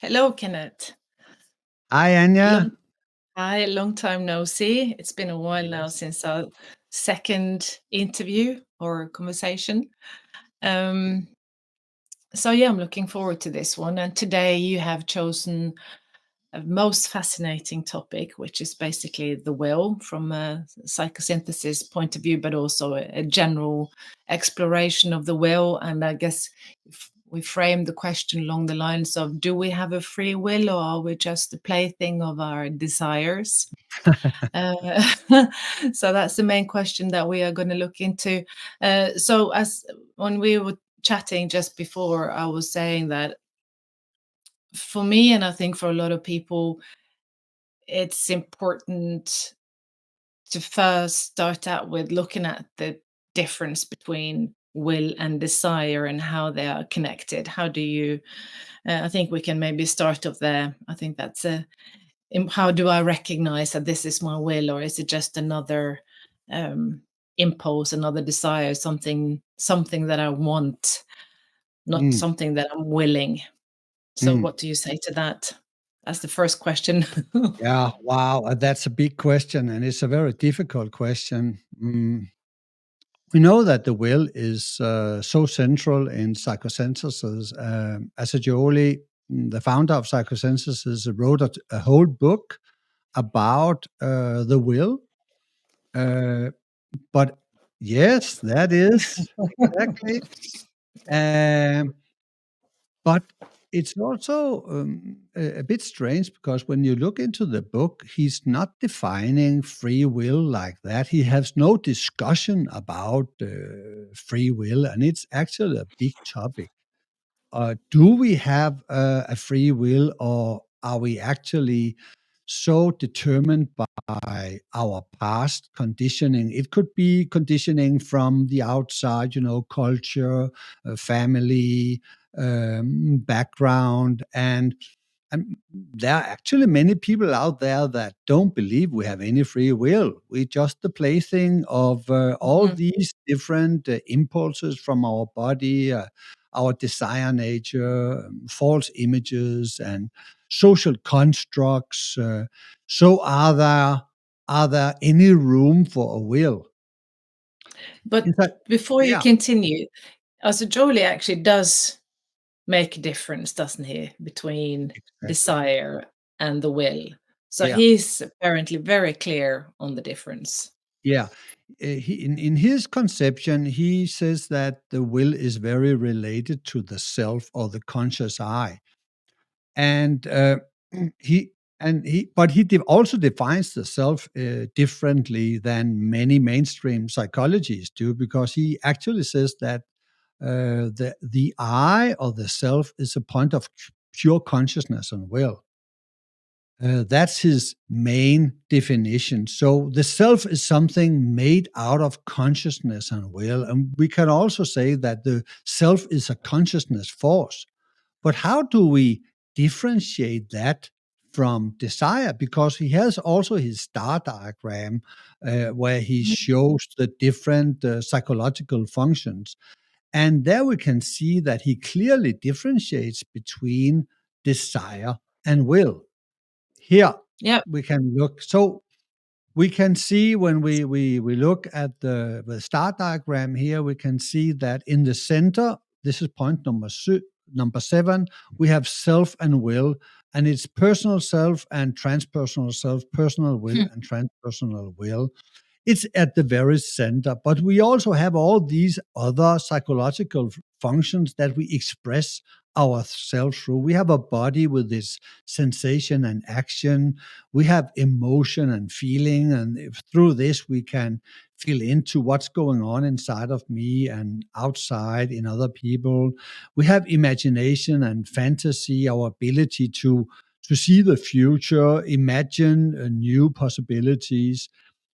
Hello, Kenneth. Hi, Anya. Long, hi, long time no see. It's been a while now Yes. since our second interview or conversation. Um, so yeah, I'm looking forward to this one. And today you have chosen a most fascinating topic, which is basically the will from a psychosynthesis point of view, but also a general exploration of the will. And I guess if we frame the question along the lines of, do we have a free will, or are we just the plaything of our desires? Uh, so that's the main question that we are going to look into. So as when we were chatting just before, I was saying that for me, and I think for a lot of people, it's important to first start out with looking at the difference between will and desire and how they are connected. How do you, I think we can maybe start off there. I think that's how do I recognize that this is my will, or is it just another um, impulse, another desire, something that I want, not Mm, something that I'm willing? So mm. what do you say to that? That's the first question. Yeah, wow, that's a big question, and it's a very difficult question. We know that the will is so central in psychosynthesis. Assagioli, the founder of psychosynthesis, wrote a whole book about the will. Uh, but yes, that is exactly. Um, But it's also a bit strange because when you look into the book, he's not defining free will like that. He has no discussion about free will, and it's actually a big topic. Do we have a free will, or are we actually so determined by our past conditioning? It could be conditioning from the outside, culture, family, background, and there are actually many people out there that don't believe we have any free will. We're just the plaything of all Mhm. these different impulses from our body, our desire nature, false images, and social constructs. So, are there any room for a will? But In fact, before you yeah, continue, also Jolie actually does make a difference, doesn't he, between exactly. desire and the will. So Yeah. he's apparently very clear on the difference. Yeah. In his conception, he says that the will is very related to the self or the conscious I. And he but he also defines the self differently than many mainstream psychologists do, because he actually says that the I or the self is a point of pure consciousness and will. That's his main definition. So the self is something made out of consciousness and will. And we can also say that the self is a consciousness force. But how do we differentiate that from desire? Because he has also his star diagram where he Mhm. shows the different psychological functions. And there we can see that he clearly differentiates between desire and will. Here Yeah. we can look. So we can see when we look at the star diagram here, we can see that in the center, this is point number 7, we have self and will, and it's personal self and transpersonal self, personal will and transpersonal will. It's at the very center, but we also have all these other psychological functions that we express ourselves through. We have a body with this sensation and action. We have emotion and feeling, and through this we can feel into what's going on inside of me and outside in other people. We have imagination and fantasy, our ability to see the future, imagine new possibilities.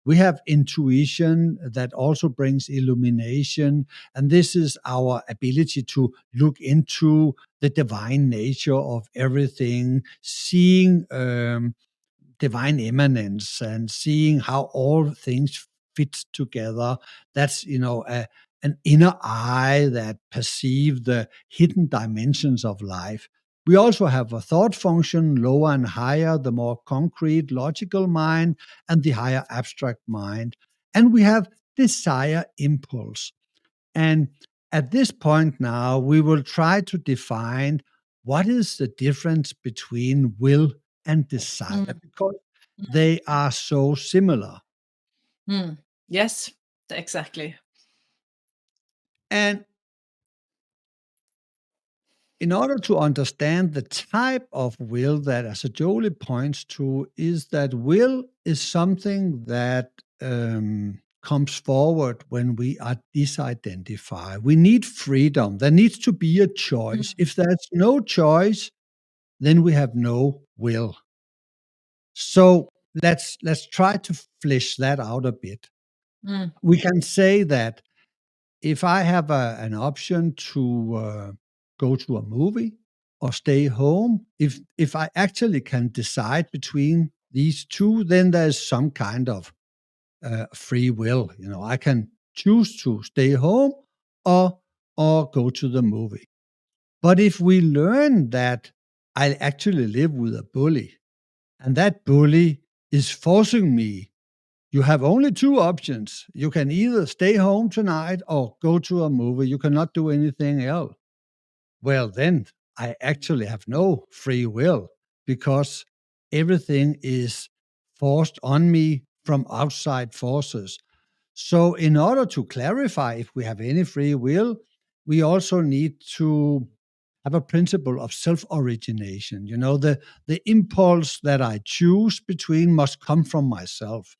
We have intuition that also brings illumination. And this is our ability to look into the divine nature of everything, seeing divine immanence and seeing how all things fit together. That's, an inner eye that perceive the hidden dimensions of life. We also have a thought function, lower and higher, the more concrete, logical mind, and the higher abstract mind. And we have desire impulse. And at this point now, we will try to define what is the difference between will and desire, Mm, because mm, they are so similar. mm. Yes, exactly. And in order to understand the type of will that Assagioli points to, is that will is something that comes forward when we are disidentified. We need freedom. There needs to be a choice. Mm, If there's no choice, then we have no will. So let's try to flesh that out a bit. mm, We can say that if I have an option to go to a movie or stay home, if I actually can decide between these two, then there's some kind of free will. You know, I can choose to stay home or go to the movie. But if we learn that I actually live with a bully, and that bully is forcing me, you have only two options. You can either stay home tonight or go to a movie. You cannot do anything else. Well, then I actually have no free will, because everything is forced on me from outside forces. So, in order to clarify if we have any free will, we also need to have a principle of self-origination. You know, the impulse that I choose between must come from myself.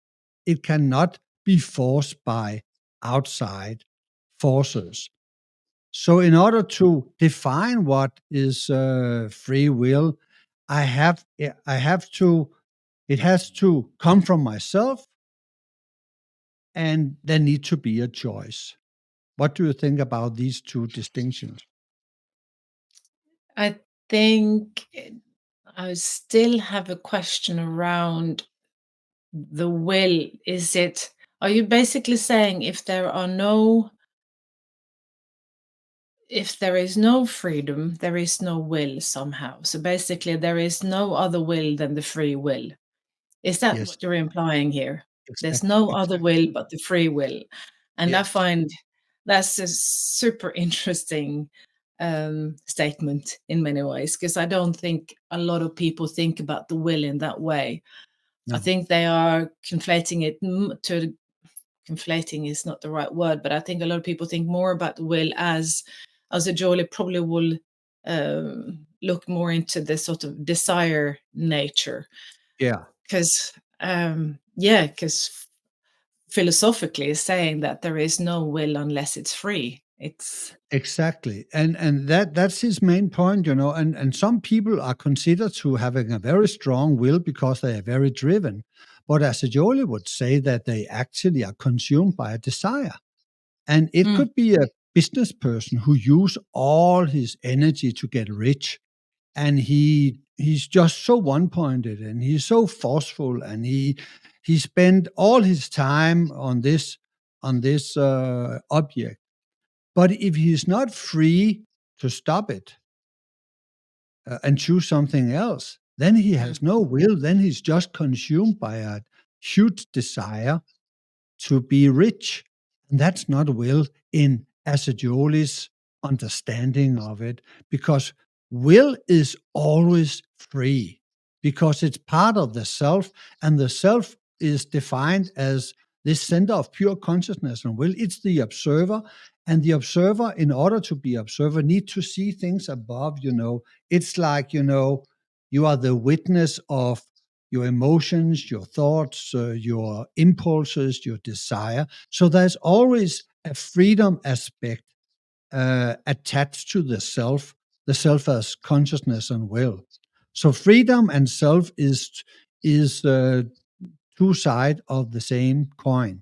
It cannot be forced by outside forces. So, in order to define what is free will, I have to it has to come from myself, and there need to be a choice. What do you think about these two distinctions? I think I still have a question around the will. Are you basically saying if there is no freedom, there is no will somehow? So basically, there is no other will than the free will. Is that Yes, what you're implying here? There's exactly, no other exactly. will but the free will. And I Yes, find that's a super interesting statement in many ways, because I don't think a lot of people think about the will in that way. I no, think they are conflating it to conflating is not the right word, but I think a lot of people think more about the will as a Jolie probably will look more into the sort of desire nature, yeah. because yeah, because philosophically is saying that there is no will unless it's free. It's Exactly, and that's his main point, you know. And some people are considered to having a very strong will because they are very driven, but as Jolie would say that they actually are consumed by a desire, and it mm, could be a business person who use all his energy to get rich, and he's just so one pointed, and he's so forceful, and he spent all his time on this object. But if he's not free to stop it and choose something else, then he mm, has no will. Then he's just consumed by a huge desire to be rich. And that's not will in Assagioli's understanding of it, because will is always free, because it's part of the self, and the self is defined as this center of pure consciousness and will. It's the observer, and the observer, in order to be observer, need to see things above. You know, it's like, you know, you are the witness of your emotions, your thoughts, your impulses, your desire. So there's always a freedom aspect attached to the self as consciousness and will. So freedom and self is two sides of the same coin,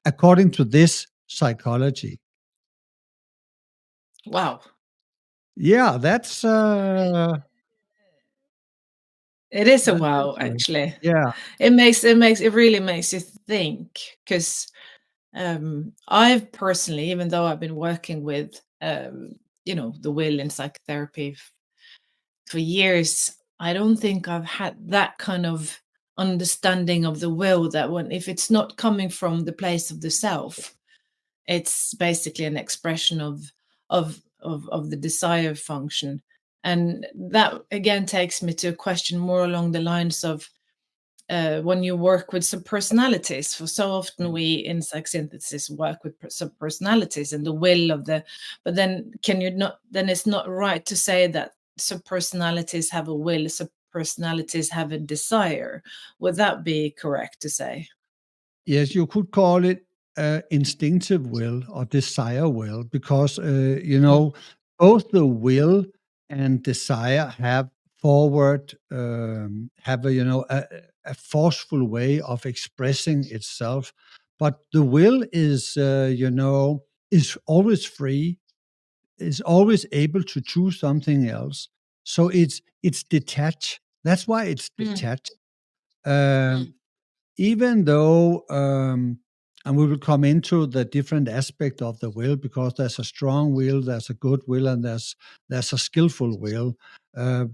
according to this psychology. wow. Yeah, It is a that's wow, interesting. actually. Yeah, It really makes you think, because I've personally, even though I've been working with the will in psychotherapy for years, I don't think I've had that kind of understanding of the will, that when if it's not coming from the place of the self, it's basically an expression of the desire function. And that again takes me to a question more along the lines of, when you work with subpersonalities. For so often we in psychosynthesis work with subpersonalities and the will of the, but then can you not, then it's not right to say that subpersonalities have a will, subpersonalities have a desire. Would that be correct to say? Yes, you could call it instinctive will or desire will, because Mm, both the will and desire have forward have a forceful way of expressing itself, but the will is always free, is always able to choose something else. So it's detached. That's why it's mm, detached. Um, mm, Even though, and we will come into the different aspect of the will, because there's a strong will, there's a good will, and there's a skillful will.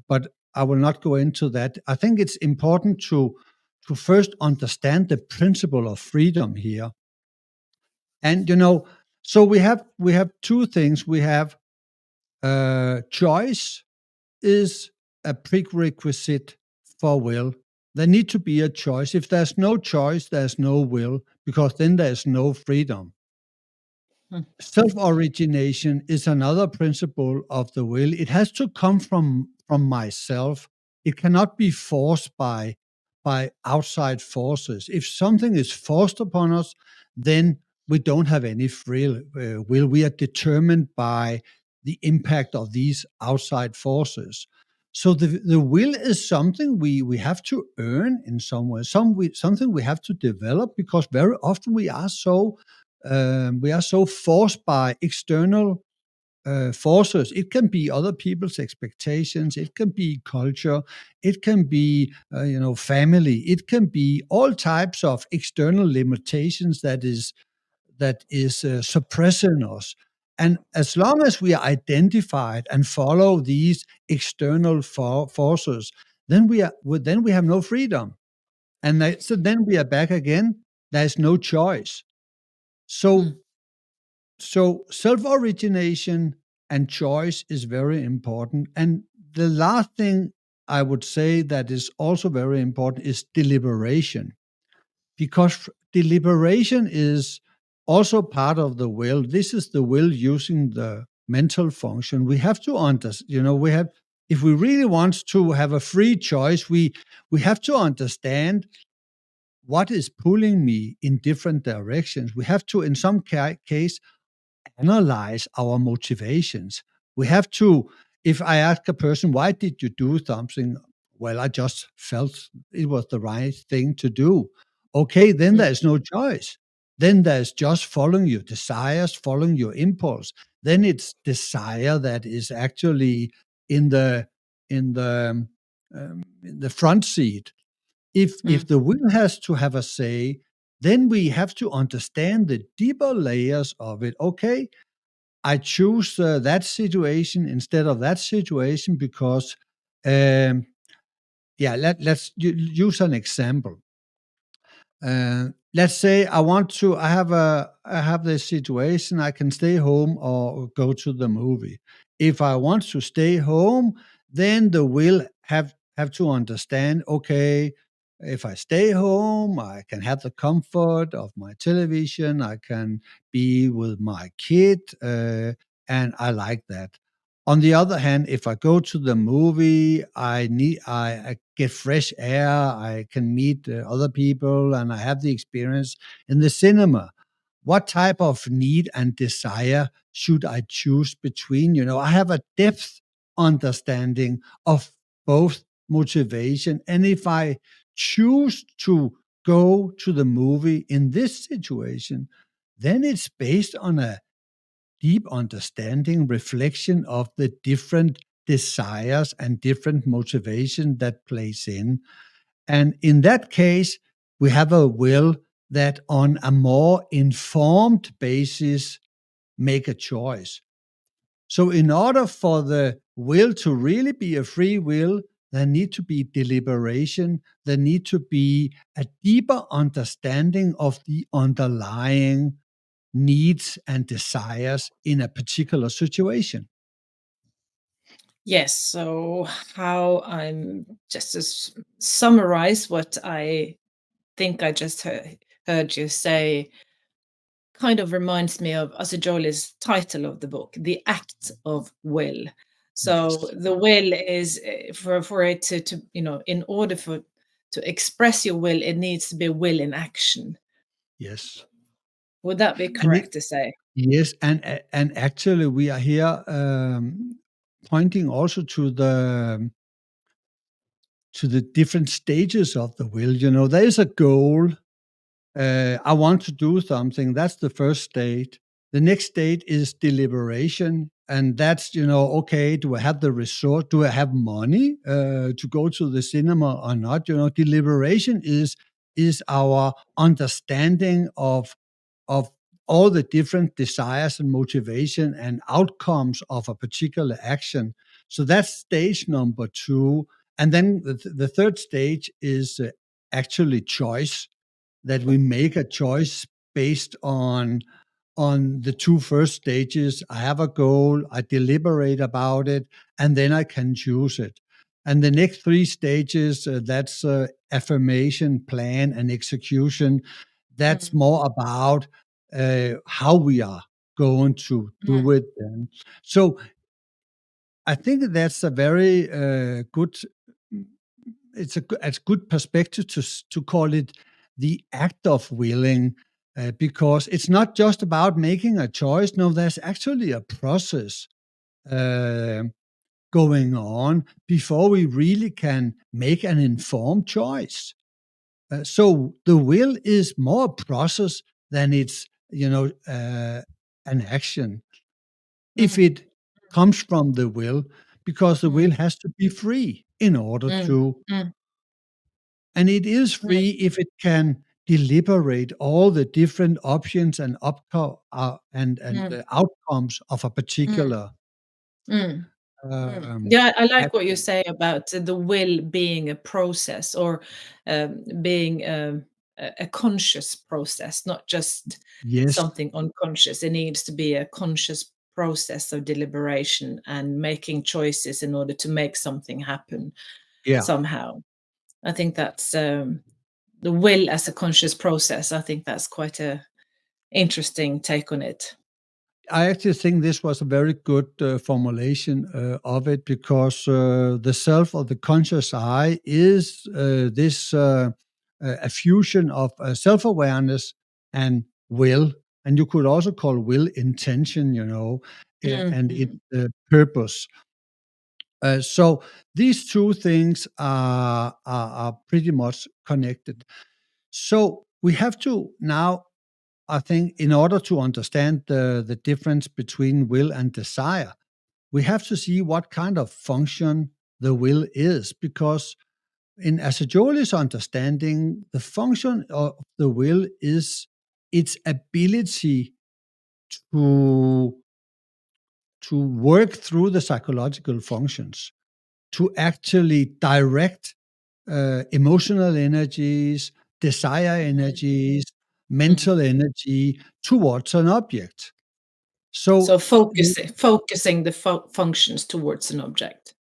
But I will not go into that. I think it's important to first understand the principle of freedom here. And so we have two things. We have choice is a prerequisite for will. There need to be a choice. If there's no choice, there's no will, because then there's no freedom. mm, Self-origination is another principle of the will. It has to come from myself. It cannot be forced by outside forces. If something is forced upon us, then we don't have any free will. We are determined by the impact of these outside forces. So the will is something we have to earn in some way, something we have to develop, because very often we are so forced by external forces. It can be other people's expectations. It can be culture. It can be, family. It can be all types of external limitations that is suppressing us. And as long as we are identified and follow these external forces, then we have no freedom. And so then we are back again. There's no choice. So mm, so self-origination and choice is very important. And the last thing I would say that is also very important is deliberation, because deliberation is also part of the will. This is the will using the mental function. We have to understand, if we really want to have a free choice, we have to understand what is pulling me in different directions. We have to, in some case, analyze our motivations. We have to, if I ask a person, why did you do something? Well, I just felt it was the right thing to do. Okay, then mm, there's no choice. Then there's just following your desires, following your impulse. Then it's desire that is actually in the in the in the front seat. If mm, the will has to have a say, then we have to understand the deeper layers of it. Okay, I choose that situation instead of that situation because, um, yeah, let's use an example. Let's say I have this situation. I can stay home or go to the movie. If I want to stay home, then the will have to understand. Okay, if I stay home, I can have the comfort of my television. I can be with my kid, and I like that. On the other hand, if I go to the movie, I get fresh air, I can meet other people, and I have the experience in the cinema. What type of need and desire should I choose between? I have a depth understanding of both motivation, and if I choose to go to the movie in this situation, then it's based on a deep understanding, reflection of the different desires and different motivation that plays in. And in that case, we have a will that on a more informed basis make a choice. So in order for the will to really be a free will, there need to be deliberation. There need to be a deeper understanding of the underlying needs and desires in a particular situation. Yes. So how I'm just to summarize what I think I just heard you say kind of reminds me of Asajoli's title of the book, The Act of Will. So Yes. the will is for it to in order for to express your will, it needs to be will in action. Yes. Would that be And it, correct to say? yes, and actually we are here pointing also to the different stages of the will. There is a goal. I want to do something. That's the first state. The next state is deliberation. And that's, okay, do I have the resource? Do I have money to go to the cinema or not? Deliberation is our understanding of all the different desires and motivation and outcomes of a particular action. So that's stage number two. And then the third stage is actually choice, that we make a choice based on the two first stages. I have a goal, I deliberate about it, and then I can choose it. And the next three stages, that's affirmation, plan, and execution. That's Mm, more about how we are going to do mm, it. And so I think that's a very good. It's a good perspective to call it the act of willing, because it's not just about making a choice. No, there's actually a process uh, going on before we really can make an informed choice. So the will is more a process than it's an action. If mm, it comes from the will, because the will mm, has to be free in order mm, to. mm, And it is mm, free if it can deliberate all the different options and mm, outcomes of a mm, particular mm. um, Yeah, I like what you action. say about the will being a process or being a conscious process, not just Yes, something unconscious. It needs to be a conscious process of deliberation and making choices in order to make something happen yeah. somehow. I think that's the will as a conscious process. I think that's quite a interesting take on it. I actually think this was a very good formulation of it, because the self or the conscious I is this a fusion of self-awareness and will, and you could also call will intention, and it Mm, purpose. So these two things are pretty much connected. So we have to now, I think, in order to understand the difference between will and desire, we have to see what kind of function the will is, because in Asajoli's understanding, the function of the will is its ability to work through the psychological functions, to actually direct emotional energies, desire mm, energies, mm. mental energy towards an object. So So focusing the functions towards an object.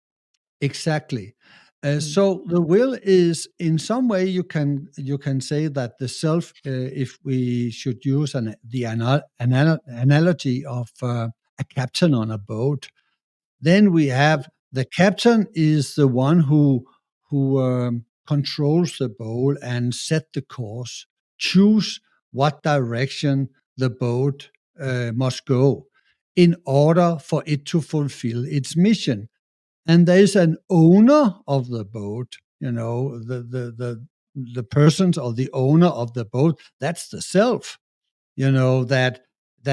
exactly. Mm, So the will is, in some way, you can say that the self, if we should use analogy of a captain on a boat, then we have the captain is the one who controls the boat and set the course, choose what direction the boat must go in order for it to fulfill its mission. And there is an owner of the boat, the persons or the owner of the boat. That's the self, that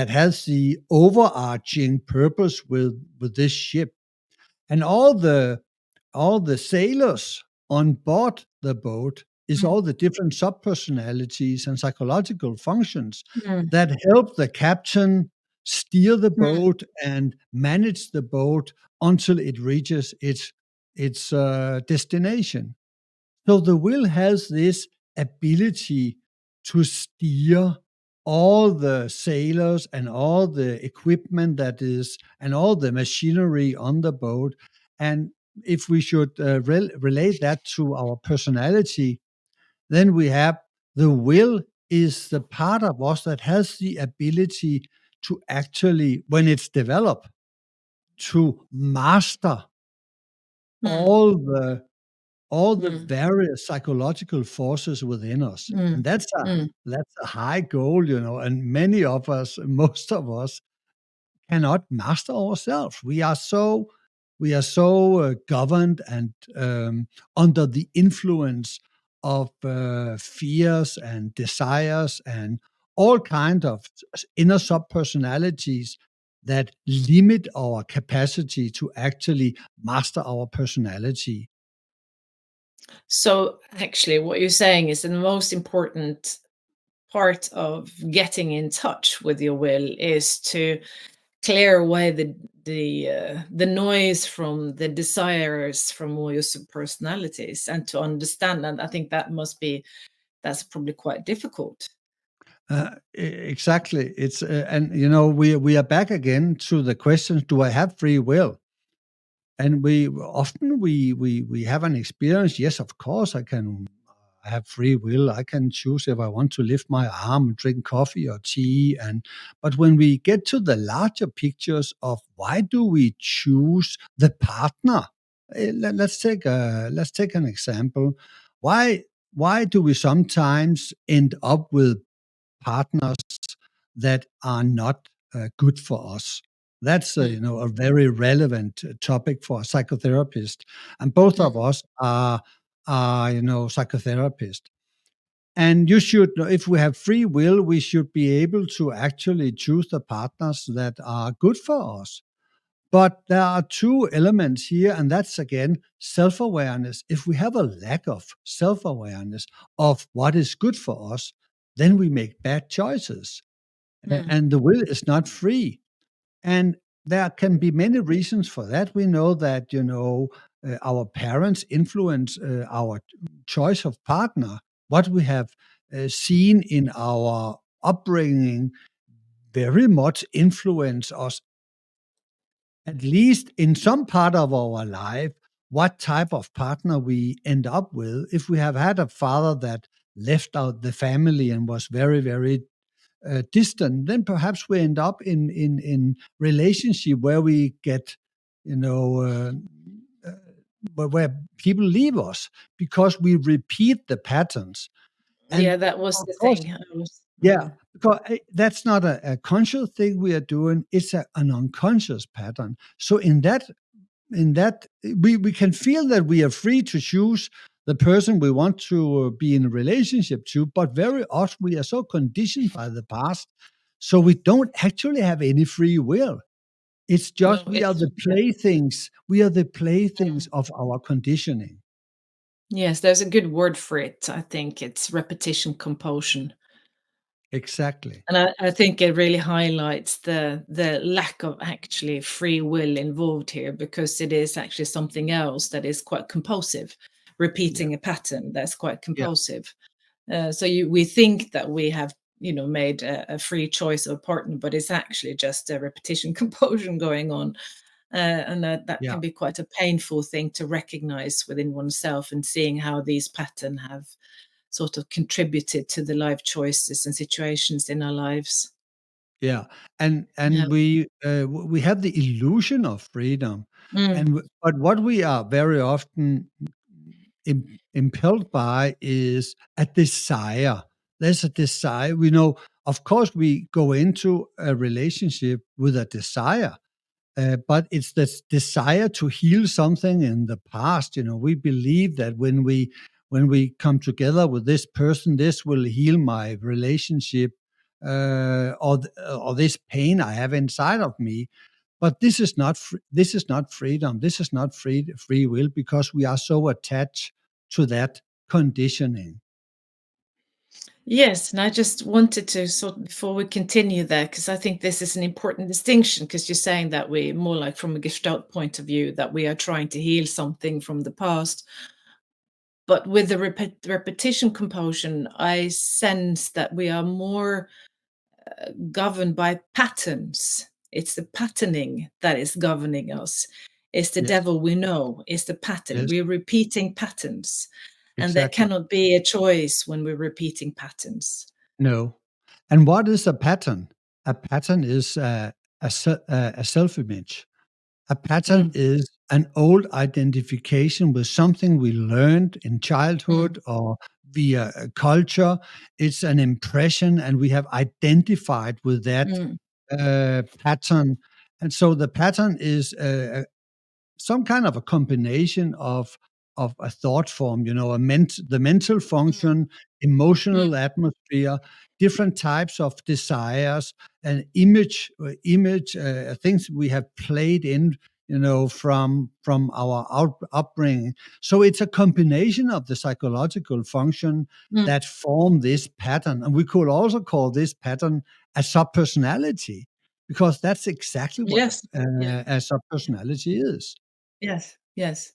has the overarching purpose with this ship. And all the sailors on board the boat is mm, all the different subpersonalities and psychological functions mm, that help the captain steer the Mm, boat and manage the boat until it reaches its destination. So the will has this ability to steer all the sailors and all the equipment that is and all the machinery on the boat. And if we should relate that to our personality, then we have the will is the part of us that has the ability to actually, when it's developed, to master mm, all the all the mm, various psychological forces within us. mm, And that's a mm. that's a high goal, and many of us, most of us cannot master ourselves. We are so governed and under the influence of fears and desires and all kind of inner sub personalities that limit our capacity to actually master our personality. So actually, what you're saying is that the most important part of getting in touch with your will is to clear away the noise from the desires from all your subpersonalities and to understand. And I think that's probably quite difficult. Exactly. It's and we are back again to the question: do I have free will? And we have an experience. Yes, of course, I have free will. I can choose if I want to lift my arm, drink coffee or tea. But when we get to the larger pictures of why do we choose the partner? Let's take an example. Why do we sometimes end up with partners that are not good for us? That's Mm, a very relevant topic for a psychotherapist, and both of mm, us are psychotherapists. And if we have free will, we should be able to actually choose the partners that are good for us. But there are two elements here, and that's again self awareness. If we have a lack of self awareness of what is good for us, then we make bad choices, mm. and the will is not free. And there can be many reasons for that. We know that our parents influence our choice of partner. What we have seen in our upbringing very much influence us, at least in some part of our life, what type of partner we end up with. If we have had a father that left out the family and was very, very distant, then perhaps we end up in relationship where we get, you know, uh, where people leave us because we repeat the patterns. And Yeah, that was of the course, thing. I was, yeah, because that's not a conscious thing we are doing. It's an unconscious pattern. So in that we can feel that we are free to choose the person we want to be in a relationship to, but very often we are so conditioned by the past, so we don't actually have any free will. It's just no, we are it's the yeah. playthings. We are the playthings Mm. of our conditioning. Yes, there's a good word for it. I think it's repetition compulsion. Exactly. And I think it really highlights the lack of actually free will involved here because it is actually something else that is quite compulsive, Yeah. repeating a pattern that's quite Yeah. compulsive. We think that we have made a free choice of a partner, but it's actually just a repetition compulsion going on, and that Yeah. can be quite a painful thing to recognize within oneself and seeing how these patterns have sort of contributed to the life choices and situations in our lives. Yeah, and Yeah. we have the illusion of freedom, Mm, but what we are very often impelled by is a desire. There's a desire. We know, of course, we go into a relationship with a desire, but it's this desire to heal something in the past. We believe that when we come together with this person, this will heal my relationship, or this pain I have inside of me. But this is not freedom. This is not free will because we are so attached to that conditioning. Yes, and I just wanted to sort before we continue there, because I think this is an important distinction, because you're saying that we more like from a Gestalt point of view that we are trying to heal something from the past. But with the repetition compulsion, I sense that we are more governed by patterns. It's the patterning that is governing us. It's the Yes, devil we know. It's the pattern. yes, We're repeating patterns. And there exactly. cannot be a choice when we're repeating patterns. No. And what is a pattern? A pattern is a self-image. A pattern Mm, is an old identification with something we learned in mm, childhood or via culture. It's an impression, and we have identified with that mm, pattern. And so the pattern is some kind of a combination of a thought form, the mental mm, function, emotional mm, atmosphere, different types of desires, and image things we have played in, from our upbringing. So it's a combination of the psychological function mm. that form this pattern, and we could also call this pattern a subpersonality, because that's exactly what Yes. Yeah. a subpersonality is. Yes. Yes.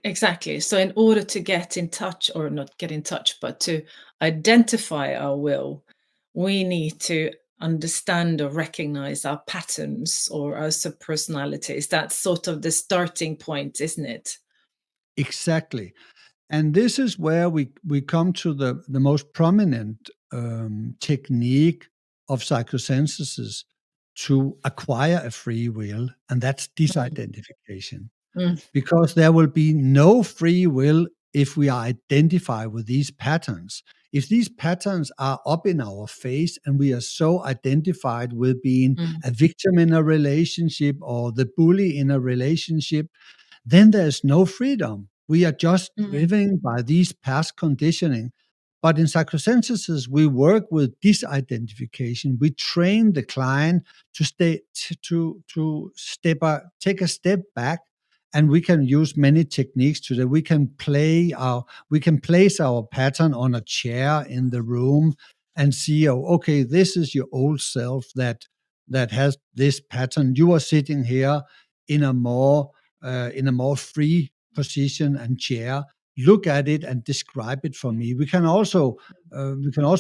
Exactly. So, in order to get in touch, or not get in touch, but to identify our will, we need to understand or recognize our patterns or our subpersonalities. That's sort of the starting point, isn't it? Exactly. And this is where we come to the most prominent technique of psychosynthesis to acquire a free will, and that's Mm, disidentification. mm, Because there will be no free will if we are identified with these patterns. If these patterns are up in our face and we are so identified with being mm, a victim in a relationship or the bully in a relationship, then there's no freedom. We are just mm, driven by these past conditioning. But in psychosynthesis, we work with disidentification. We train the client to take a step back, and we can use many techniques to that. We can place our pattern on a chair in the room and see, oh, okay, this is your old self that has this pattern. You are sitting here in a more free position and chair. Look at it and describe it for me. We can also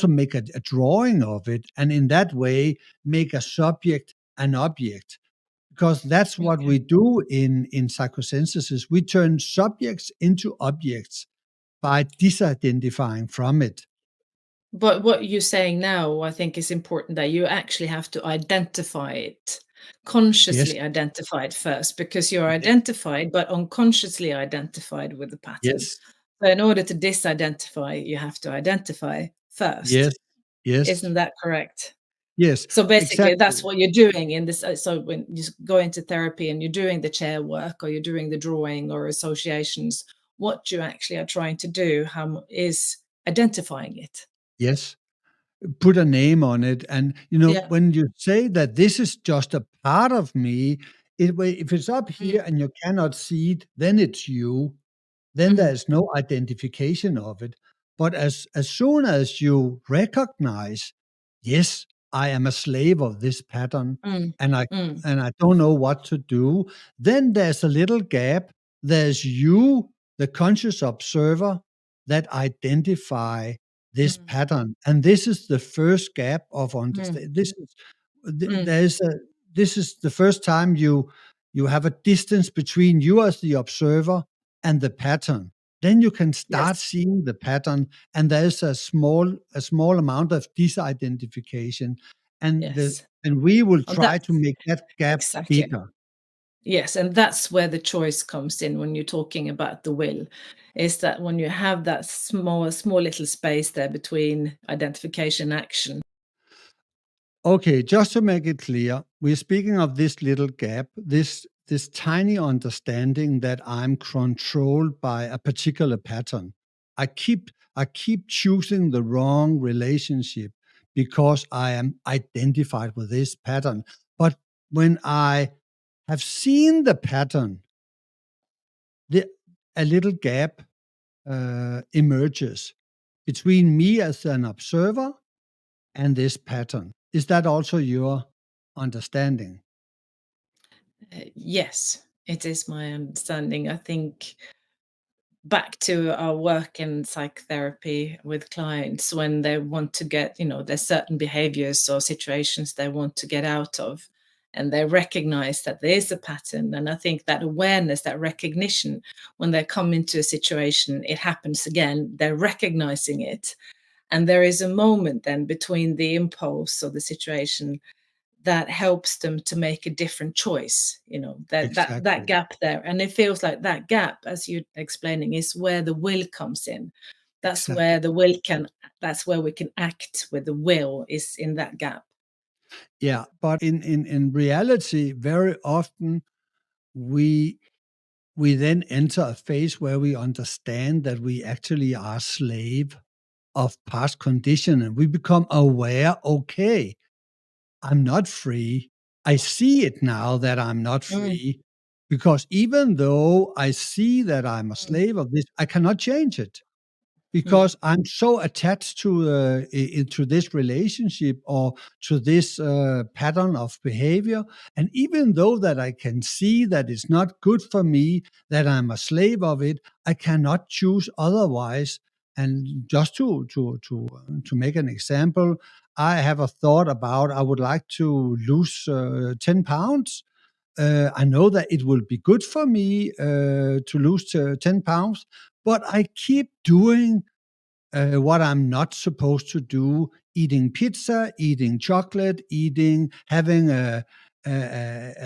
make a drawing of it, and in that way make a subject an object, because that's what okay. we do in psychosynthesis. We turn subjects into objects by disidentifying from it. But what you're saying now, I think, is important, that you actually have to identify it, Yes, consciously identify it first, because you're yes, identified, but unconsciously identified with the pattern. yes, So in order to disidentify, you have to identify yes, first. yes, Isn't that correct? yes, So basically, exactly. that's what you're doing in this. So when you go into therapy and you're doing the chair work, or you're doing the drawing or associations, what you actually are trying to do is identifying it. Yes. Put a name on it. And Yeah. when you say that this is just a part of me, if it's up Mm, here and you cannot see it, then it's you. Then mm, there's no identification of it. But as soon as you recognize, yes, I am a slave of this pattern, mm, and I mm. and I don't know what to do, then there's a little gap. There's you, the conscious observer, that identify this Mm, pattern, and this is the first gap of mm, understand. mm. This is the first time you have a distance between you as the observer and the pattern. Then you can start Yes, seeing the pattern, and there's a small amount of disidentification, yes. and we will Oh, try to that's make that gap exactly. bigger. Yes, and that's where the choice comes in when you're talking about the will, is that when you have that small little space there between identification and action. Okay, just to make it clear, we're speaking of this little gap, this tiny understanding that I'm controlled by a particular pattern. I keep choosing the wrong relationship because I am identified with this pattern. But when I have seen the pattern, the, a little gap emerges. between me as an observer and this pattern. Is that also your understanding? Yes, it is my understanding. I think back to our work in psychotherapy with clients when they want to get, there's certain behaviors or situations they want to get out of, and they recognize that there is a pattern. And I think that awareness, that recognition, when they come into a situation, it happens again, they're recognizing it. And there is a moment then between the impulse or the situation that helps them to make a different choice, that Exactly. gap there. And it feels like that gap, as you're explaining, is where the will comes in. That's Exactly. where the will can that's where we can act with the will, is in that gap. Yeah, but in reality, very often we we then enter a phase where we understand that we actually are slave of past condition, and we become aware, okay, I'm not free. I see it now that I'm not Mm, free, because even though I see that I'm a mm, slave of this, I cannot change it. mm, Because I'm so attached to into this relationship or to this pattern of behavior, and even though that I can see that it's not good for me, that I'm a slave of it, I cannot choose otherwise. And just to make an example, I have a thought about I would like to lose 10 pounds. I know that it will be good for me to lose 10 pounds, but I keep doing what I'm not supposed to do, eating pizza, eating chocolate, having a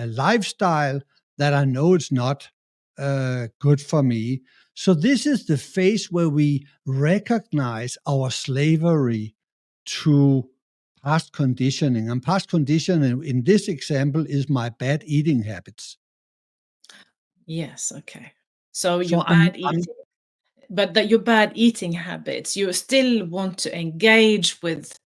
lifestyle that I know it's not good for me. So, this is the phase where we recognize our slavery to past conditioning. And past conditioning in this example is my bad eating habits. yes, okay. So your So, I'm, bad I'm eating, but that your bad eating habits, you still want to engage with.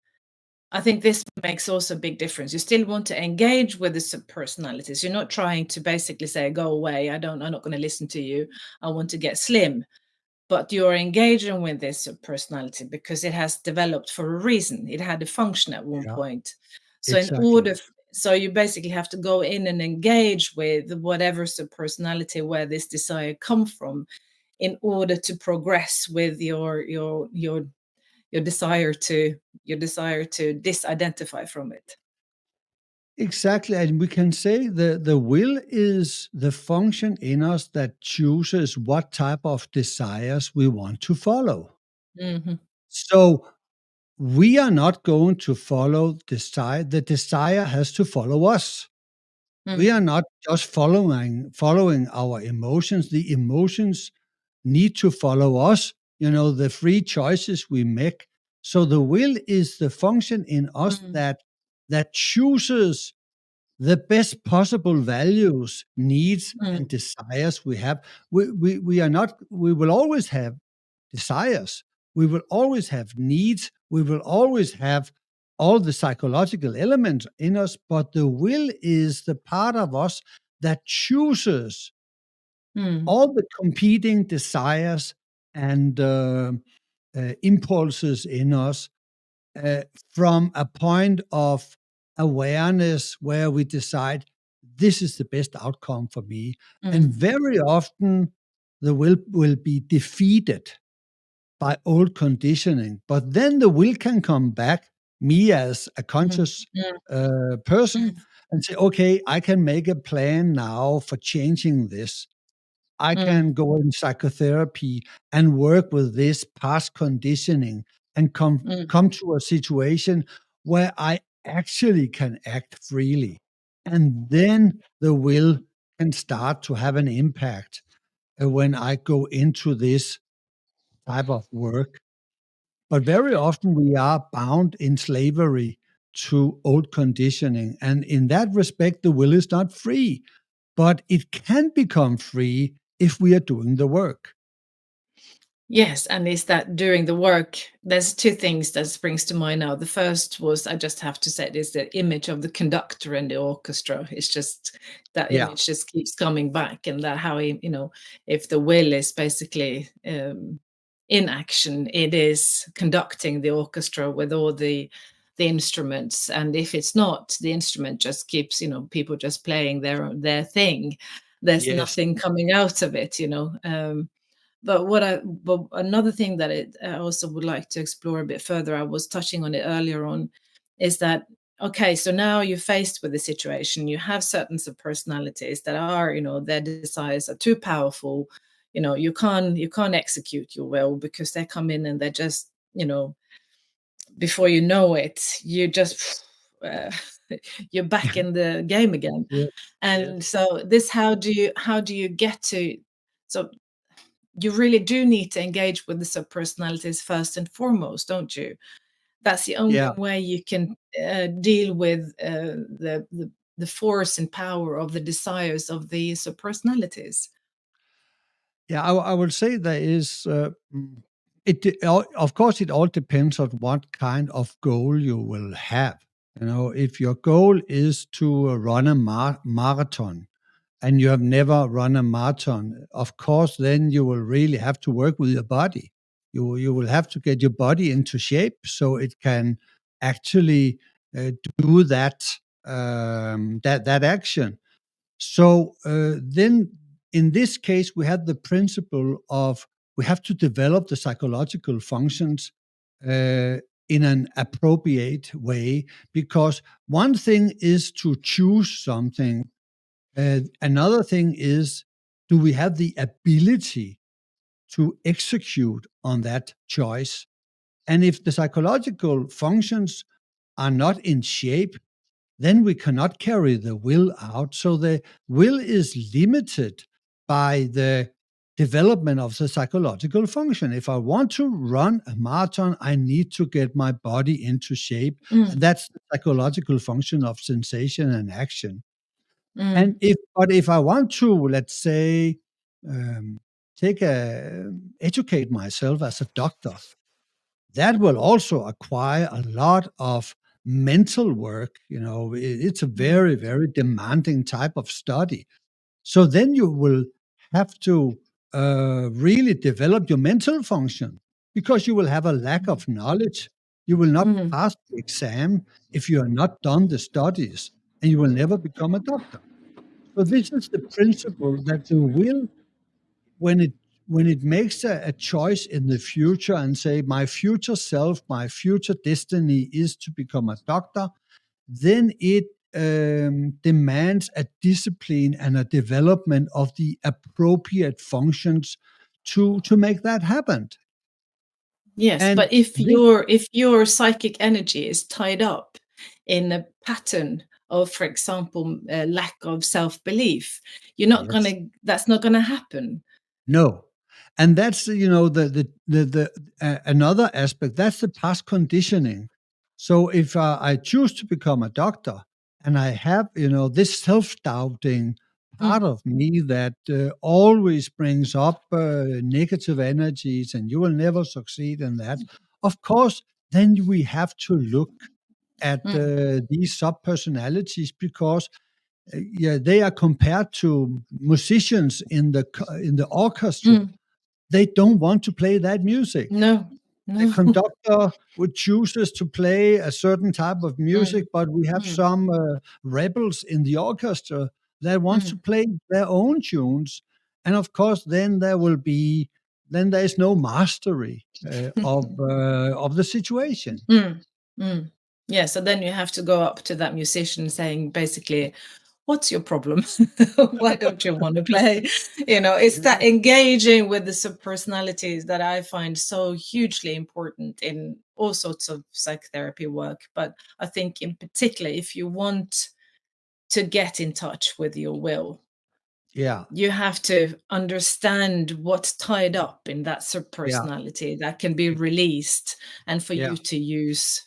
I think this makes also a big difference. You still want to engage with the subpersonalities. You're not trying to basically say, "Go away. I'm not going to listen to you. I want to get slim." But you're engaging with this subpersonality because it has developed for a reason. It had a function at one yeah, point. So exactly. so you basically have to go in and engage with whatever subpersonality where this desire come from in order to progress with your desire to disidentify from it. Exactly, and we can say the will is the function in us that chooses what type of desires we want to follow. Mhm, So we are not going to follow desire. The desire has to follow us. We mm, are not just following our emotions. The emotions need to follow us. The free choices we make. So the will is the function in us mm, that chooses the best possible values, needs, and mm, desires we have. We are not, we will always have desires. We will always have needs. We will always have all the psychological elements in us, but the will is the part of us that chooses mm, all the competing desires and impulses in us uh, from a point of awareness where we decide this is the best outcome for me. And mm, very often the will be defeated by old conditioning, but then the will can come back, me as a mm, conscious mm, person, mm, and say, okay, I can make a plan now for changing this. I mm, can go in psychotherapy and work with this past conditioning and mm, come to a situation where I actually can act freely. And then the will can start to have an impact when I go into this type of work. But very often we are bound in slavery to old conditioning. And in that respect, the will is not free, but it can become free if we are doing the work. yes, and is that during the work, there's two things that springs to mind now. The first was, I just have to say, is the image of the conductor in the orchestra. It's just that Yeah. image just keeps coming back, and that how he, if the will is basically in action. It is conducting the orchestra with all the instruments, and if it's not, the instrument just keeps, people just playing their thing. There's Yes. nothing coming out of it, but another thing that I also would like to explore a bit further, I was touching on it earlier on, is that, okay, so now you're faced with the situation, you have certain subpersonalities that are, their desires are too powerful, you can't execute your will because they come in and they're just, before you know it, you just uh, you're back in the game again. Yes. And Yes. so this, how do you get to, so you really do need to engage with the subpersonalities first and foremost, don't you? That's the only Yeah. way you can deal with the force and power of the desires of the subpersonalities. Yeah, I would say there is, of course, it all depends on what kind of goal you will have. If your goal is to run a marathon and you have never run a marathon, of course, then you will really have to work with your body. You will have to get your body into shape so it can actually do that action. So then, in this case, we have the principle of we have to develop the psychological functions uh, in an appropriate way, because one thing is to choose something, another thing is, do we have the ability to execute on that choice? And if the psychological functions are not in shape, then we cannot carry the will out. So the will is limited by the development of the psychological function. If I want to run a marathon, I need to get my body into shape. Mm, And that's the psychological function of sensation and action. mm, But if I want to, let's say, um, educate myself as a doctor, that will also acquire a lot of mental work. It's a mm, very, very demanding type of study. So then you will have to really develop your mental function, because you will have a lack of knowledge. You will not mm, pass the exam if you have not done the studies, and you will never become a doctor. So this is the principle that the will, when it makes a choice in the future and say, my future self, my future destiny is to become a doctor, then it demands a discipline and a development of the appropriate functions to make that happen. yes, And but if this, your psychic energy is tied up in a pattern of, for example, lack of self-belief, yes. that's not gonna happen. No. And that's, the another aspect, that's the past conditioning. So if I choose to become a doctor and I have, this self-doubting part Mm, of me that always brings up negative energies and you will never succeed in that, of course, then we have to look at mm, these sub-personalities, because yeah, they are compared to musicians in the orchestra. mm, They don't want to play that music. no, The no. conductor would choose us to play a certain type of music, Mm, but we have mm, some rebels in the orchestra that wants to mm, play their own tunes, and of course, then there is no mastery of the situation. mm, mm. Yeah, so then you have to go up to that musician saying basically, "What's your problem? Why don't you want to play?" It's that Yeah, engaging with the subpersonalities that I find so hugely important in all sorts of psychotherapy work. But I think in particular, if you want to get in touch with your will, yeah, you have to understand what's tied up in that yeah, subpersonality that can be released, and for yeah, you to use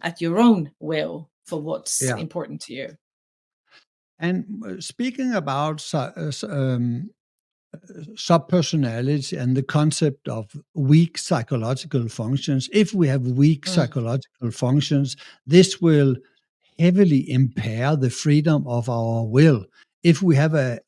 at your own will for what's yeah. important to you. And speaking about subpersonality and the concept of weak psychological functions. If we have weak Mm, psychological functions, this will heavily impair the freedom of our will. If we have an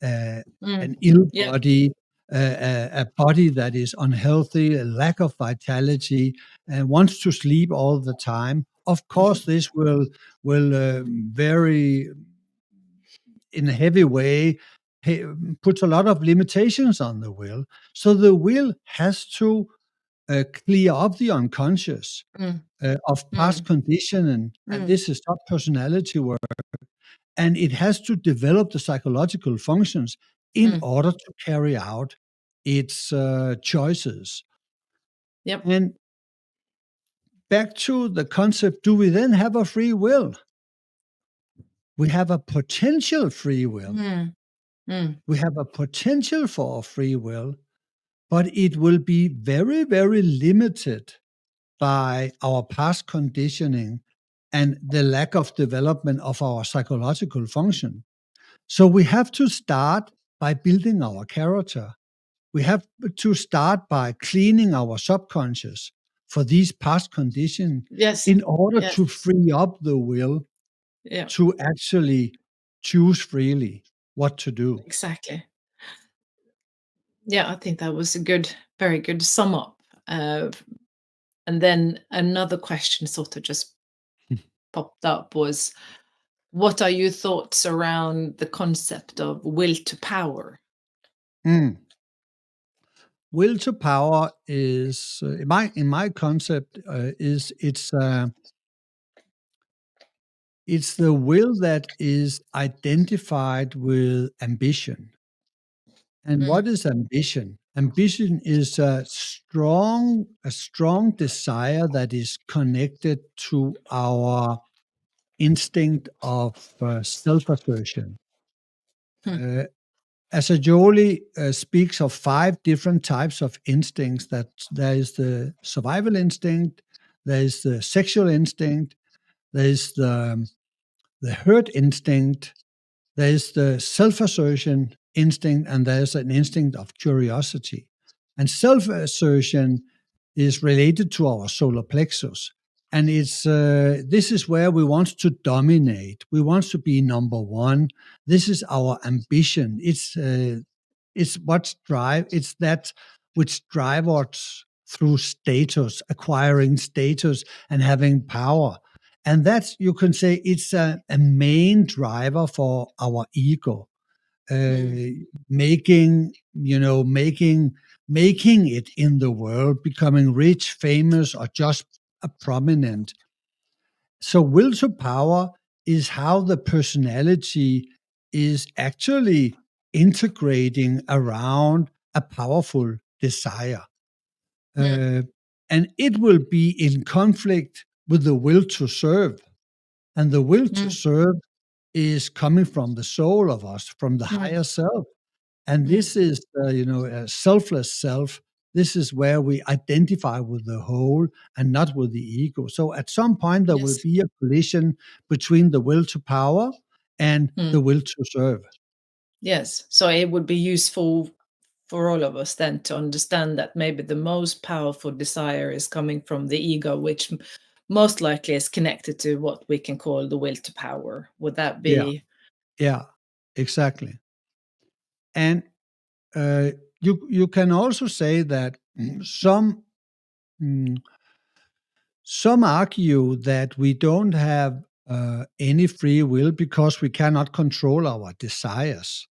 mm. ill Yeah. body, a body that is unhealthy, a lack of vitality, and wants to sleep all the time. Of course, this will very in a heavy way puts a lot of limitations on the will. So the will has to clear up the unconscious mm, of past mm, conditioning, and mm, this is not personality work. And it has to develop the psychological functions in mm. order to carry out its choices. Yep. And back to the concept, do we then have a free will? We have a potential free will. Mm, mm, We have a potential for a free will, but it will be very, very limited by our past conditioning and the lack of development of our psychological function. So we have to start by building our character. We have to start by cleaning our subconscious for these past conditions yes. in order Yes. to free up the will Yeah. to actually choose freely what to do. Exactly. Yeah, I think that was a good, very good sum up. Uh, and then another question sort of just popped up was, what are your thoughts around the concept of will to power? Mm. Will to power is in my concept is it's the will that is identified with ambition. And Mm, what is ambition? Ambition is a strong desire that is connected to our instinct of self-assertion. mm, Uh, Assagioli speaks of 5 different types of instincts. That there is the survival instinct, there is the sexual instinct, there is the herd instinct, there is the self-assertion instinct, and there's an instinct of curiosity. And self-assertion is related to our solar plexus. And this is where we want to dominate. We want to be number one. This is our ambition. It's what's drive. It's that which drives us through status, acquiring status, and having power. And that's, you can say, it's a main driver for our ego, mm, making, making it in the world, becoming rich, famous, or just a prominent. So will to power is how the personality is actually integrating around a powerful desire. mm, Uh, and it will be in conflict with the will to serve. And the will to mm, serve is coming from the soul of us, from the mm, higher self. And mm. this is, a selfless self. This is where we identify with the whole and not with the ego. So at some point, there will Yes. be a collision between the will to power and the Mm, will to serve. yes. So it would be useful for all of us then to understand that maybe the most powerful desire is coming from the ego, which most likely is connected to what we can call the will to power. Would that Yeah, be? yeah, exactly. And uh, you can also say that mm, some argue that we don't have any free will because we cannot control our desires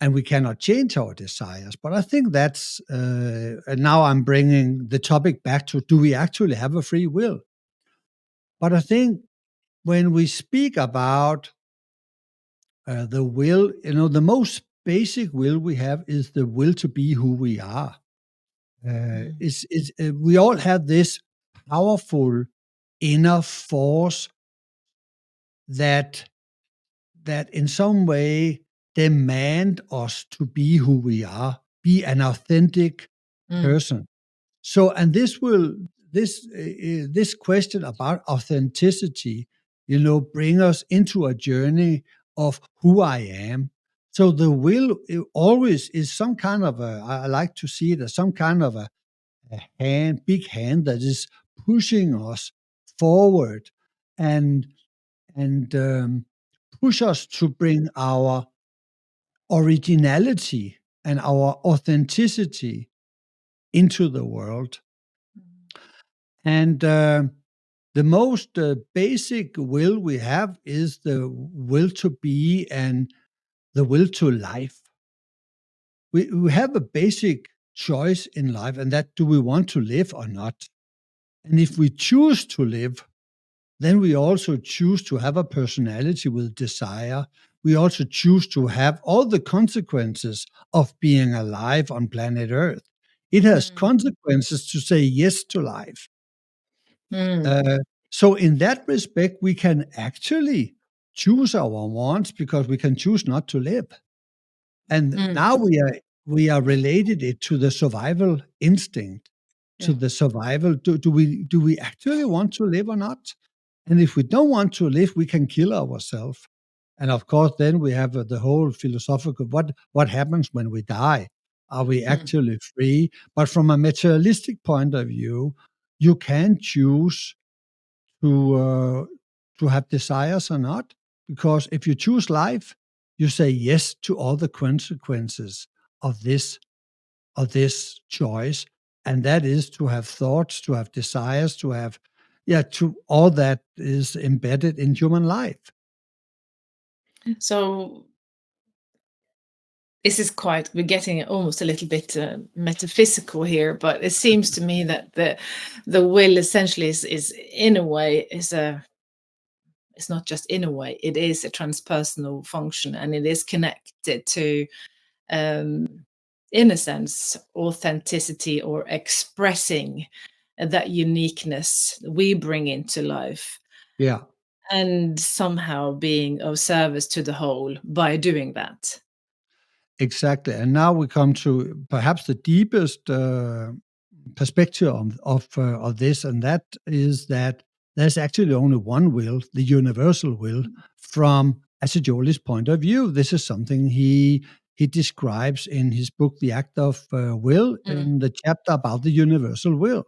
and we cannot change our desires. But I think that's, and now I'm bringing the topic back to, do we actually have a free will? But I think when we speak about the will, the most basic will we have is the will to be who we are. Mm, We all have this powerful inner force that in some way demand us to be who we are, be an authentic mm, person. So, and this question about authenticity, bring us into a journey of who I am. So the will always is some kind of I like to see it as some kind of a big hand that is pushing us forward and and push us to bring our originality and our authenticity into the world. And the most basic will we have is the will to be and the will to life. We have a basic choice in life, and that do we want to live or not? And if we choose to live, then we also choose to have a personality with desire. We also choose to have all the consequences of being alive on planet Earth. It has Mm. consequences to say yes to life. Mm. Uh, so, in that respect, we can actually choose our wants because we can choose not to live. And Mm. now we are related it to the survival instinct, to Yeah. the survival. Do we actually want to live or not? And if we don't want to live, we can kill ourselves. And of course, then we have the whole philosophical what happens when we die? Are we Mm. actually free? But from a materialistic point of view, you can choose to uh, to have desires or not. Because if you choose life, you say yes to all the consequences of this choice, and that is to have thoughts, to have desires, to have to all that is embedded in human life. So this is quite, we're getting almost a little bit metaphysical here, but it seems to me that the will essentially is in a way is a, it's not just in a way, it is a transpersonal function, and it is connected to, um, in a sense, authenticity or expressing that uniqueness we bring into life, Yeah, and somehow being of service to the whole by doing that. exactly. And now we come to perhaps the deepest perspective of this, and that is that there's actually only one will, the universal will, from Assagioli's point of view. This is something he describes in his book, The Act of Will, Mm. in the chapter about the universal will.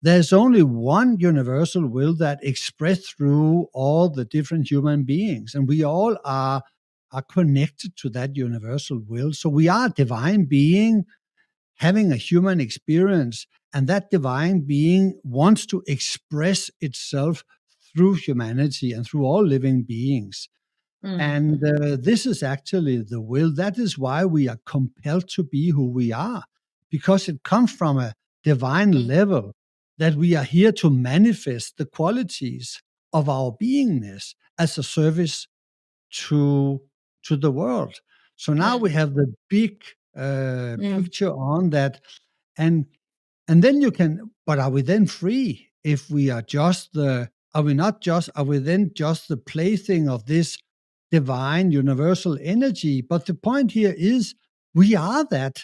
There's only one universal will that expressed through all the different human beings, and we all are connected to that universal will. So we are a divine being having a human experience, and that divine being wants to express itself through humanity and through all living beings. And Mm. this is actually the will. That is why we are compelled to be who we are, because it comes from a divine Mm. level that we are here to manifest the qualities of our beingness as a service to to the world. So now we Mm. have the big Mm. picture on that, and and then you can. But are we then free if we are just the? Are we not just? Are we then just the plaything of this divine universal energy? But the point here is, we are that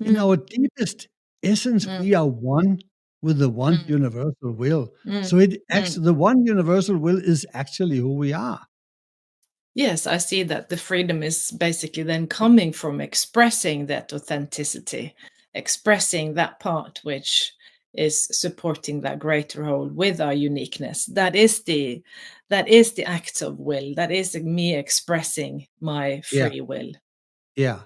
in Mm. our deepest essence. Mm. We are one with the one Mm. universal will. So Mm. it Mm. actually the one universal will is actually who we are. Yes, I see that the freedom is basically then coming from expressing that authenticity, expressing that part which is supporting that greater whole with our uniqueness. That is the act of will. That is me expressing my Yeah, free will. yeah.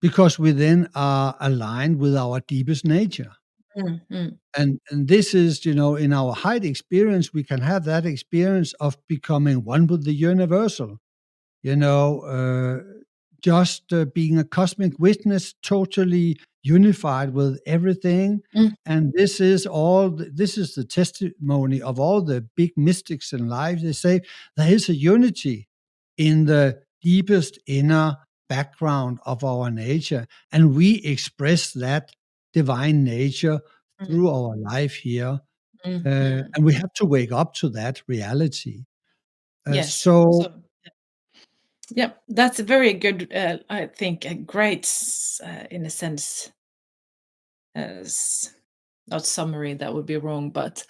Because we then are aligned with our deepest nature. Mm. Mm. And this is, in our height experience, we can have that experience of becoming one with the universal. you know, uh, just being a cosmic witness, totally unified with everything. Mm. And this is the testimony of all the big mystics in life. They say there is a unity in the deepest inner background of our nature, and we express that divine nature Mm. through our life here. Mm. Mm. And we have to wake up to that reality. Yes. So, So, yeah, that's a very good, I think, a great, in a sense, not summary, that would be wrong, but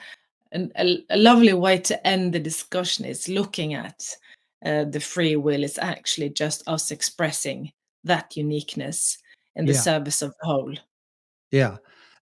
a lovely way to end the discussion is looking at the free will is actually just us expressing that uniqueness in the yeah. service of the whole. Yeah.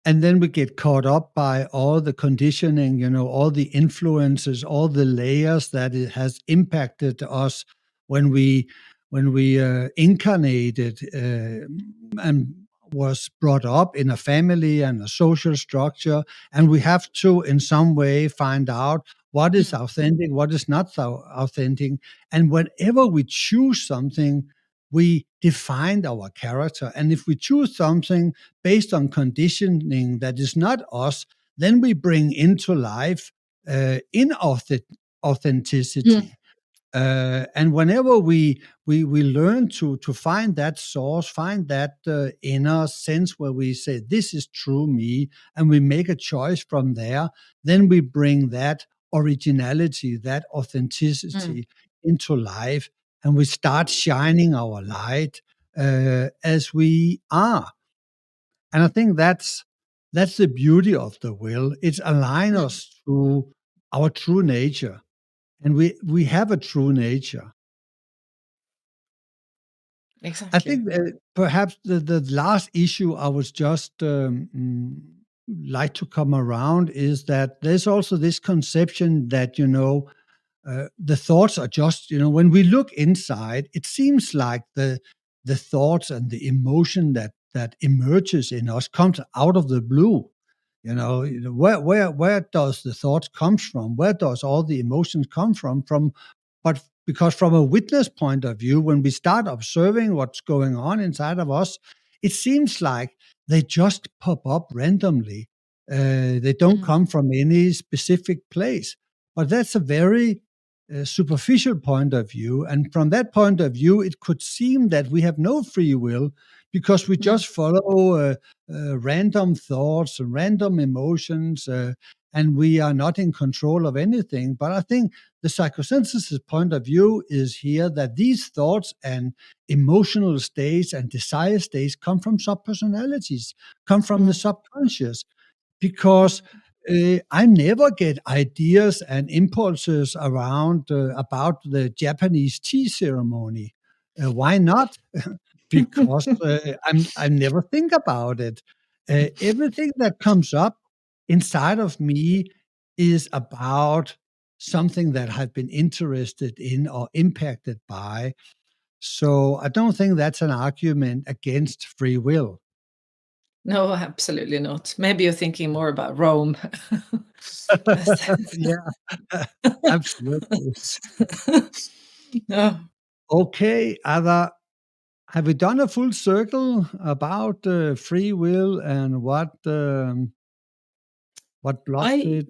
And then we get caught up by all the conditioning, all the influences, all the layers that it has impacted us when we incarnated and was brought up in a family and a social structure, and we have to, in some way, find out what is Mm. authentic, what is not so authentic. And whenever we choose something, we define our character. And if we choose something based on conditioning that is not us, then we bring into life Mm. inauthenticity. And whenever we learn to find that source, find that inner sense where we say this is true me, and we make a choice from there, then we bring that originality, that Mm. authenticity into life, and we start shining our light as we are. And I think that's the beauty of the will. It's align Mm. us to our true nature, and we have a true nature. I Exactly. think perhaps the last issue I was just like to come around is that there's also this conception that the thoughts are just when we look inside, it seems like the thoughts and the emotion that emerges in us comes out of the blue. Where does the thoughts comes from? Where does all the emotions come from? But because from a witness point of view, when we start observing what's going on inside of us, it seems like they just pop up randomly. They don't Mm. come from any specific place. But that's a very superficial point of view. And from that point of view, it could seem that we have no free will because we Mm. just follow random thoughts and random emotions, and we are not in control of anything. But I think the psychosynthesis point of view is here that these thoughts and emotional states and desire states come from subpersonalities, come from the Mm. subconscious, because Mm. I never get ideas and impulses around about the Japanese tea ceremony. Why not? Because I never think about it. Everything that comes up inside of me is about something that I've been interested in or impacted by. So I don't think that's an argument against free will. No, absolutely not. Maybe you're thinking more about Rome. Yeah, absolutely. No. Okay, Ada, have we done a full circle about free will and what blocks I it?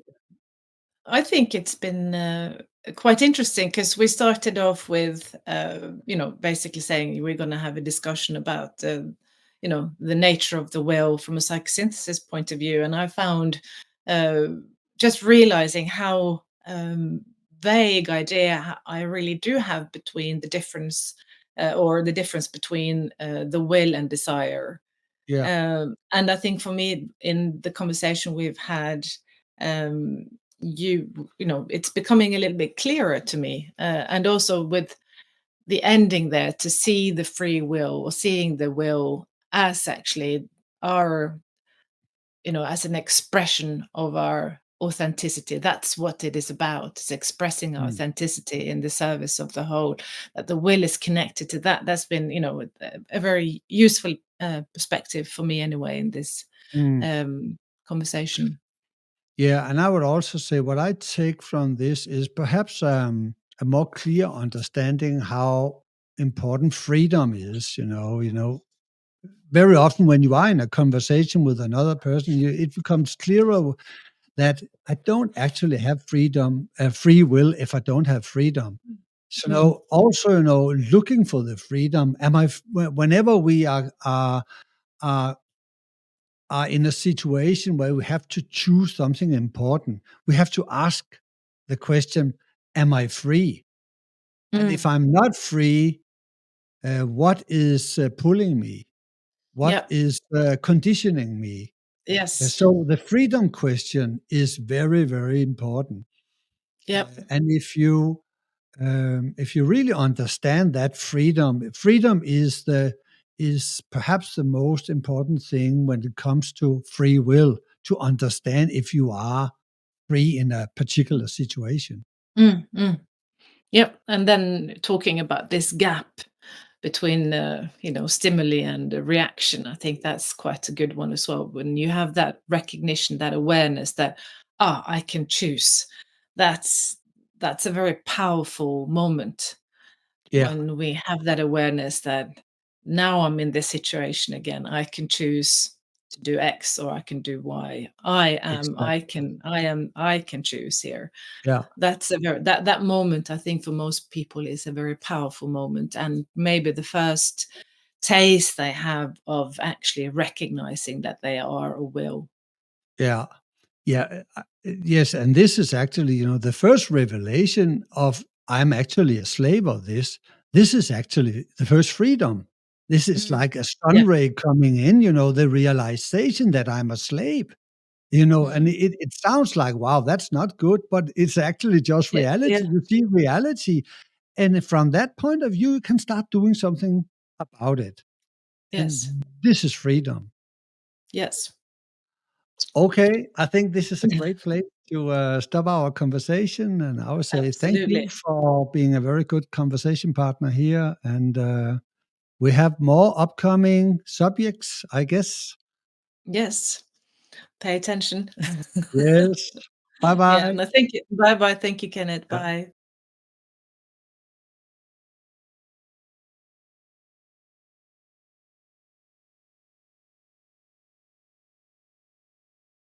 I think it's been quite interesting because we started off with, basically saying we're going to have a discussion about, the nature of the will from a psychosynthesis point of view, and I found uh, just realizing how vague idea I really do have between the difference, or the difference between the will and desire. Yeah. And I think for me, in the conversation we've had, um, it's becoming a little bit clearer to me, and also with the ending there, to see the free will or seeing the will as actually our, as an expression of our authenticity. That's what it is about. It's expressing our Mm, authenticity in the service of the whole. That the will is connected to that. That's been, a very useful perspective for me anyway in this mm. conversation. Yeah, and I would also say what I take from this is perhaps a more clear understanding how important freedom is. Very often when you are in a conversation with another person, it becomes clearer that I don't actually have free will if I don't have freedom. So Mm, also, looking for the freedom. Whenever we are are in a situation where we have to choose something important, we have to ask the question, am I free? And if mm, I'm not free, what is pulling me? What yep, is conditioning me? yes, So the freedom question is very, very important. yep, And if you really understand that freedom is perhaps the most important thing when it comes to free will, to understand if you are free in a particular situation. mm, mm. Yep, and then talking about this gap between, stimuli and reaction, I think that's quite a good one as well. When you have that recognition, that awareness that, I can choose. That's that's a very powerful moment Yeah, when we have that awareness that now I'm in this situation again. I can choose to do X or I can do Y. exactly. I can choose here. Yeah, That's a very that moment, I think, for most people is a very powerful moment, and maybe the first taste they have of actually recognizing that they are or will. yeah. Yeah, yes, and this is actually, the first revelation of I'm actually a slave of this. This is actually the first freedom. This is Mm. like a sun Yeah. ray coming in, the realization that I'm a slave, and Mm. it sounds like, wow, that's not good, but it's actually just Yeah, yeah. reality. You see reality. And from that point of view, you can start doing something about it. Yes. And this is freedom. Yes. Okay, I think this is a great place to stop our conversation. And I would say thank you Absolutely. for being a very good conversation partner here. And we have more upcoming subjects, I guess. Yes. Pay attention. Yes. Bye Yeah, bye. no, thank you. Bye-bye. Thank you, Kenneth. Yeah. Bye.